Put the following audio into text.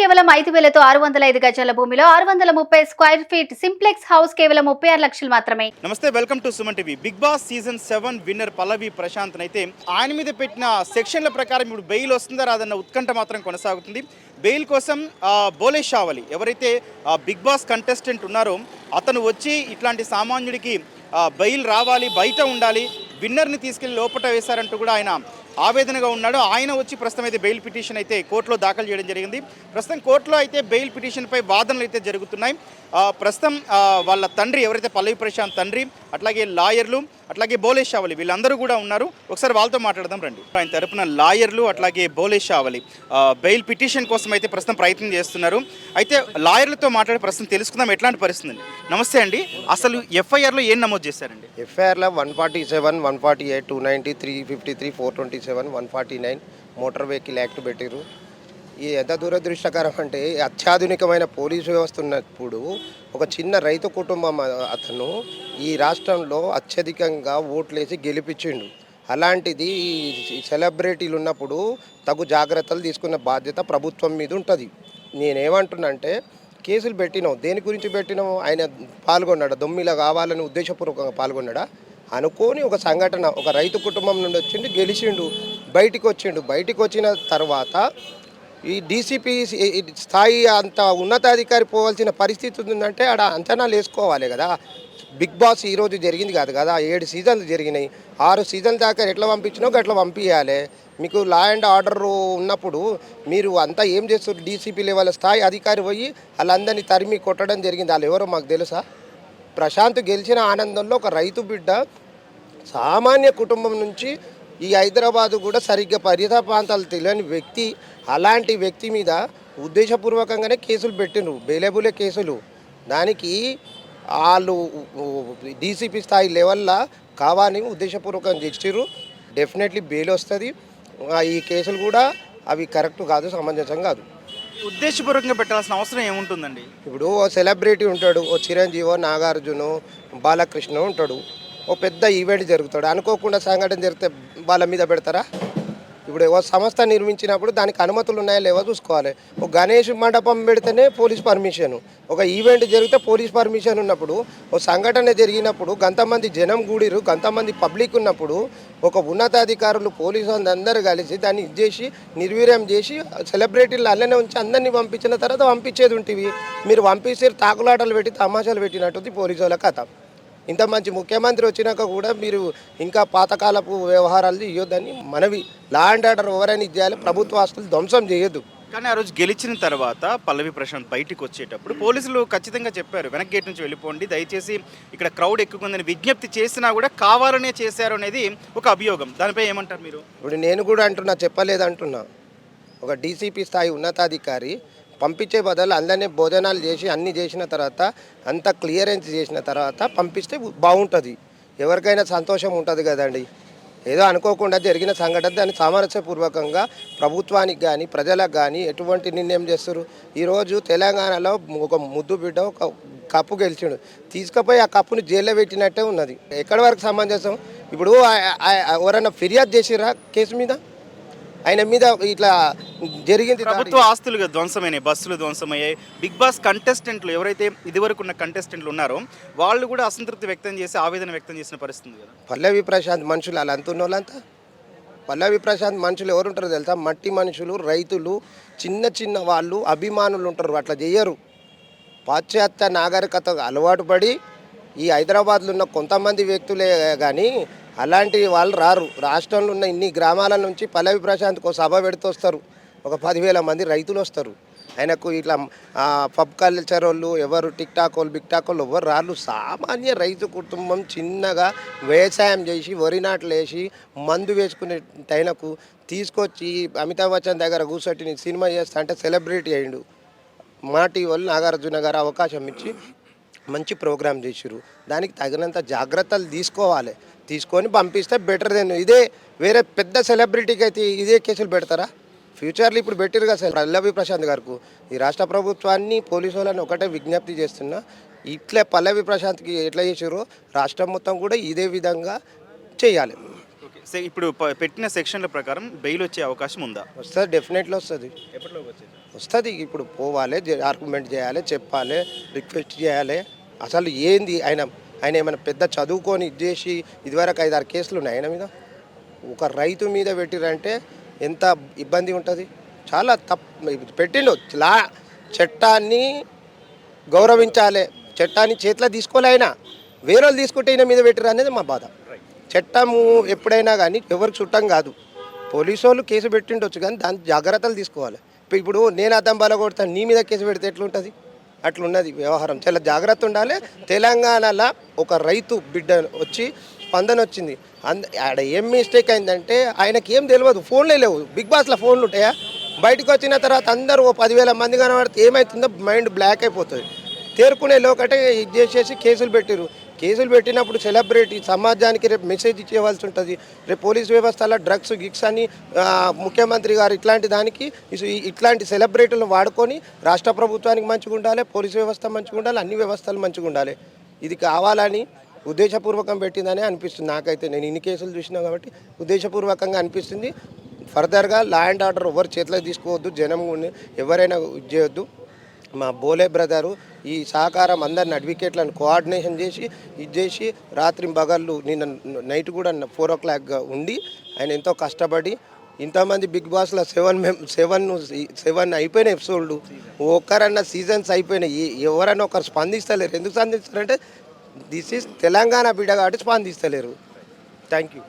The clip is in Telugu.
కేవలం 5,000తో 605 గజాల భూమిలో 630 స్క్వేర్ ఫీట్ సింప్లెక్స్ హౌస్ కేవలం 36 లక్షలు మాత్రమే. నమస్తే, welcome to Suman TV. Bigg Boss season 7 winner Pallavi Prashanth అయితే ఆయన మీద పెట్టిన సెక్షన్ల ప్రకారం ఇప్పుడు బెయిల్ వస్తుందా రాదన్న ఉత్కంఠ మాత్రం కొనసాగుతుంది. బెయిల్ కోసం బోలే షావలి ఎవరైతే బిగ్ బాస్ కంటెస్టెంట్ ఉన్నారో అతను వచ్చి ఇట్లాంటి సామాన్యుడికి బెయిల్ రావాలి, బయట ఉండాలి, విన్నర్ని తీసుకెళ్లి లోపల వేశారంటూ కూడా ఆయన ఆవేదనగా ఉన్నాడు. ఆయన వచ్చి ప్రస్తుతం అయితే బెయిల్ పిటిషన్ అయితే కోర్టులో దాఖలు చేయడం జరిగింది. ప్రస్తుతం కోర్టులో అయితే బెయిల్ పిటిషన్పై వాదనలు అయితే జరుగుతున్నాయి. ప్రస్తుతం వాళ్ళ తండ్రి ఎవరైతే పల్లవి ప్రశాంత్ తండ్రి, అట్లాగే లాయర్లు, అట్లాగే బోలే షావలి వీళ్ళందరూ కూడా ఉన్నారు. ఒకసారి వాళ్ళతో మాట్లాడదాం రండి. ఆయన తరపున లాయర్లు అట్లాగే బోలే షావలి బెయిల్ పిటిషన్ కోసం అయితే ప్రస్తుతం ప్రయత్నం చేస్తున్నారు. అయితే లాయర్లతో మాట్లాడి ప్రస్తుతం తెలుసుకుందాం ఎట్లాంటి పరిస్థితి అండి. నమస్తే అండి, అసలు ఎఫ్ఐఆర్లో ఏం నమోదు చేశారండి? ఎఫ్ఐఆర్లో 147, 148, 290, 353, 427, 149 మోటార్ వెహికల్ యాక్ట్ పెట్టారు. ఈ ఎంత దురదృష్టకరం అంటే అత్యాధునికమైన పోలీసు వ్యవస్థ ఉన్నప్పుడు ఒక చిన్న రైతు కుటుంబం అతను ఈ రాష్ట్రంలో అత్యధికంగా ఓట్లేసి గెలిపించిండు. అలాంటిది ఈ సెలబ్రిటీలు ఉన్నప్పుడు తగు జాగ్రత్తలు తీసుకున్న బాధ్యత ప్రభుత్వం మీద ఉంటుంది. నేనేమంటున్నానంటే కేసులు పెట్టినావు, దేని గురించి పెట్టినావు? ఆయన పాల్గొన్నాడా? దొమ్మిలా కావాలని ఉద్దేశపూర్వకంగా పాల్గొన్నాడా? అనుకోని ఒక సంఘటన, ఒక రైతు కుటుంబం నుండి వచ్చిండు, గెలిచిండు, బయటికి వచ్చిన తర్వాత ఈ డీసీపీ స్థాయి అంత ఉన్నతాధికారి పోవాల్సిన పరిస్థితి ఉందంటే ఆడ అంచనాలు వేసుకోవాలి కదా. బిగ్ బాస్ ఈరోజు జరిగింది కాదు కదా, 7 సీజన్లు జరిగినాయి. 6 సీజన్ల దాకా ఎట్లా పంపించినో అట్లా పంపించాలి. మీకు లా అండ్ ఆర్డర్ ఉన్నప్పుడు మీరు అంతా ఏం చేస్తారు? డీసీపీ లెవెల్ స్థాయి అధికారి పోయి వాళ్ళందరినీ తరిమి కొట్టడం జరిగింది. వాళ్ళు ఎవరో మాకు తెలుసా? ప్రశాంత్ గెలిచిన ఆనందంలో ఒక రైతు బిడ్డ సామాన్య కుటుంబం నుంచి ఈ హైదరాబాదు కూడా సరిగ్గా పరిసర ప్రాంతాలు తెలియని వ్యక్తి, అలాంటి వ్యక్తి మీద ఉద్దేశపూర్వకంగానే కేసులు పెట్టిండ్రు, బెయిలబులే కేసులు. దానికి వాళ్ళు డీసీపీ స్థాయి లెవెల్లో కావాలని ఉద్దేశపూర్వకంగా చేసిర్రు. డెఫినెట్లీ బెయిల్ వస్తుంది. ఈ కేసులు కూడా అవి కరెక్ట్ కాదు, సమంజసం కాదు. ఉద్దేశపూర్వకంగా పెట్టాల్సిన అవసరం ఏముంటుందండి? ఇప్పుడు ఓ సెలబ్రిటీ ఉంటాడు, ఓ చిరంజీవో, నాగార్జునో, బాలకృష్ణ ఉంటాడు, ఓ పెద్ద ఈవెంట్ జరుగుతాడు, అనుకోకుండా సంఘటన జరిగితే వాళ్ళ మీద పెడతారా? ఇప్పుడు ఓ సంస్థ నిర్మించినప్పుడు దానికి అనుమతులు ఉన్నాయా లేవో చూసుకోవాలి. ఒక గణేష్ మండపం పెడితేనే పోలీస్ పర్మిషన్, ఒక ఈవెంట్ జరిగితే పోలీస్ పర్మిషన్ ఉన్నప్పుడు, ఓ సంఘటన జరిగినప్పుడు గంతమంది జనం గూడిరు, గంతమంది పబ్లిక్ ఉన్నప్పుడు ఒక ఉన్నతాధికారులు పోలీసు అందరూ కలిసి దాన్ని ఇచ్చేసి నిర్వీర్యం చేసి సెలబ్రిటీలు అల్లనే ఉంచి అందరినీ పంపించిన తర్వాత పంపించేది ఉంటుంది. మీరు పంపిస్తే తాకులాటలు పెట్టి తమాషాలు పెట్టినట్టుంది పోలీసు వాళ్ళ కథ. ఇంత మంచి ముఖ్యమంత్రి వచ్చినాక కూడా మీరు ఇంకా పాతకాలపు వ్యవహారాలు ఇవ్వద్దని మనవి. లా అండ్ ఆర్డర్ ఎవరైనా ఇచ్చేయాలి, ప్రభుత్వ ఆస్తులు ధ్వంసం చేయొద్దు. కానీ ఆ రోజు గెలిచిన తర్వాత పల్లవి ప్రశాంత్ బయటికి వచ్చేటప్పుడు పోలీసులు ఖచ్చితంగా చెప్పారు, వెనక్ గేట్ నుంచి వెళ్ళిపోండి, దయచేసి ఇక్కడ క్రౌడ్ ఎక్కువని విజ్ఞప్తి చేసినా కూడా కావాలనే చేశారు అనేది ఒక అభియోగం. దానిపై ఏమంటారు మీరు? ఇప్పుడు నేను కూడా అంటున్నా, చెప్పలేదంటున్నా. ఒక డీసీపీ స్థాయి ఉన్నతాధికారి పంపించే బదులు అందరినీ భోజనాలు చేసి అన్నీ చేసిన తర్వాత అంతా క్లియరెన్స్ చేసిన తర్వాత పంపిస్తే బాగుంటుంది. ఎవరికైనా సంతోషం ఉంటుంది కదండి. ఏదో అనుకోకుండా జరిగిన సంఘటన దాన్ని సామరస్యపూర్వకంగా ప్రభుత్వానికి కానీ ప్రజలకు కానీ ఎటువంటి నిర్ణయం చేస్తారు? ఈరోజు తెలంగాణలో ఒక ముద్దు బిడ్డ ఒక కప్పు గెలిచిండు, తీసుకుపోయి ఆ కప్పుని జైల్లో పెట్టినట్టే ఉన్నది. ఎక్కడి వరకు సమంజసం? ఇప్పుడు ఎవరైనా ఫిర్యాదు చేసిరా కేసు మీద? ఆయన మీద ఇట్లా జరిగింది. ప్రభుత్వ ఆస్తులుగా ధ్వంసమైనాయి, బస్సులు ధ్వంసమయ్యాయి. బిగ్ బాస్ కంటెస్టెంట్లు ఎవరైతే ఇదివరకు ఉన్న కంటెస్టెంట్లు ఉన్నారో వాళ్ళు కూడా అసంతృప్తి వ్యక్తం చేసి ఆవేదన వ్యక్తం చేసిన పరిస్థితి కదా. పల్లవి ప్రశాంత్ మనుషులు అలా అంటున్న వాళ్ళంతా పల్లవి ప్రశాంత్ మనుషులు ఎవరు ఉంటారో తెలుసా? మట్టి మనుషులు, రైతులు, చిన్న వాళ్ళు, అభిమానులు ఉంటారు. అట్లా చేయరు. పాశ్చాత్య నాగరికత అలవాటు పడి ఈ హైదరాబాద్లో ఉన్న కొంతమంది వ్యక్తులే కానీ అలాంటి వాళ్ళు రారు. రాష్ట్రంలో ఉన్న ఇన్ని గ్రామాల నుంచి పల్లవి ప్రశాంత్కు సభ పెడుతూ వస్తారు. ఒక 10,000 మంది రైతులు వస్తారు. ఆయనకు ఇట్లా పబ్ కల్చర్ వాళ్ళు ఎవరు, టిక్ టాక్ వాళ్ళు, బిగ్ టాక్ వాళ్ళు ఎవరు రాళ్ళు. సామాన్య రైతు కుటుంబం చిన్నగా వ్యవసాయం చేసి వరి నాట్లు వేసి మందు వేసుకునే టైంకు తీసుకొచ్చి అమితాబ్ బచ్చన్ దగ్గర కూర్చొని సినిమా చేస్తా అంటే సెలబ్రిటీ అయ్యిండు. మా టీవీ వాళ్ళు నాగార్జున గారు అవకాశం ఇచ్చి మంచి ప్రోగ్రామ్ చేసిరు. దానికి తగినంత జాగ్రత్తలు తీసుకోవాలి. తీసుకొని పంపిస్తే బెటర్ దెన్ ఇదే వేరే పెద్ద సెలబ్రిటీకి అయితే ఇదే కేసులు పెడతారా? ఫ్యూచర్లో ఇప్పుడు పెట్టారు కదా పల్లవి ప్రశాంత్ గారికి. ఈ రాష్ట్ర ప్రభుత్వాన్ని, పోలీసు వాళ్ళని ఒకటే విజ్ఞప్తి చేస్తున్నా, ఇట్లే పల్లవి ప్రశాంత్కి ఎట్లా చేసారో రాష్ట్రం మొత్తం కూడా ఇదే విధంగా చేయాలి. ఇప్పుడు పెట్టిన సెక్షన్ల ప్రకారం బెయిల్ వచ్చే అవకాశం ఉందా? వస్తుంది, డెఫినెట్లీ వస్తుంది. ఎప్పటిలోకి వచ్చేది? వస్తుంది. ఇప్పుడు పోవాలి, ఆర్గ్యుమెంట్ చేయాలి, చెప్పాలి, రిక్వెస్ట్ చేయాలి. అసలు ఏంది ఆయన ఏమైనా పెద్ద చదువుకొని ఇది చేసి ఇదివరకు 5-6 కేసులు ఉన్నాయి ఆయన మీద. ఒక రైతు మీద పెట్టిరంటే ఎంత ఇబ్బంది ఉంటుంది. చాలా తప్పు పెట్టిండు. చట్టాన్ని గౌరవించాలి, చట్టాన్ని చేతిలో తీసుకోలే. ఆయన వేరే వాళ్ళు తీసుకుంటే ఈయన మీద పెట్టిరు అనేది మా బాధ. చట్టము ఎప్పుడైనా కానీ ఎవరికి చుట్టం కాదు. పోలీసు వాళ్ళు కేసు పెట్టిండొచ్చు కానీ దాని జాగ్రత్తలు తీసుకోవాలి. ఇప్పుడు నేను అద్దం బల కొడతాను, నీ మీద కేసు పెడితే ఎట్లుంటుంది? అట్లున్నది వ్యవహారం. చాలా జాగ్రత్త ఉండాలి. తెలంగాణలో ఒక రైతు బిడ్డ వచ్చి స్పందన వచ్చింది. ఆడ ఏం మిస్టేక్ అయిందంటే ఆయనకి ఏం తెలియదు. ఫోన్లే లేవు, బిగ్ బాస్లో ఫోన్లు ఉంటాయా? బయటకు వచ్చిన తర్వాత అందరూ 10,000 మంది కనబడితే ఏమవుతుందో మైండ్ బ్లాక్ అయిపోతుంది. తేరుకునే లోకటే ఇది చేసేసి కేసులు పెట్టిరు. కేసులు పెట్టినప్పుడు సెలబ్రిటీ సమాజానికి రేపు మెసేజ్ ఇచ్చేవాల్సి ఉంటుంది. రేపు పోలీస్ వ్యవస్థలో డ్రగ్స్ గిక్స్ అని ముఖ్యమంత్రి గారు ఇట్లాంటి దానికి ఇట్లాంటి సెలబ్రిటీలను వాడుకొని రాష్ట్ర ప్రభుత్వానికి మంచిగా ఉండాలి, పోలీస్ వ్యవస్థ మంచిగా ఉండాలి, అన్ని వ్యవస్థలు మంచిగా ఉండాలి. ఇది కావాలని ఉద్దేశపూర్వకం పెట్టిందని అనిపిస్తుంది నాకైతే. నేను ఇన్ని కేసులు చూసినా కాబట్టి ఉద్దేశపూర్వకంగా అనిపిస్తుంది. ఫర్దర్గా లా అండ్ ఆర్డర్ ఎవరు చేతిలో తీసుకోవద్దు, జనం ఎవరైనా ఇది చేయొద్దు. మా బోలే బ్రదరు ఈ సహకారం అందరిని అడ్వకేట్లను కోఆర్డినేషన్ చేసి ఇది చేసి రాత్రి బగళ్ళు నిన్న నైట్ కూడా 4 o'clock ఉండి ఆయన ఎంతో కష్టపడి ఇంతమంది బిగ్ బాస్లో 7 అయిపోయిన ఎపిసోడ్లు, ఒక్కరన్నా సీజన్స్ అయిపోయినాయి. ఎవరన్నా ఒకరు స్పందిస్తలేరు. ఎందుకు స్పందిస్తారంటే దిస్ ఈజ్ తెలంగాణ బిడ్డ కాబట్టి స్పందిస్తలేరు. Thank you.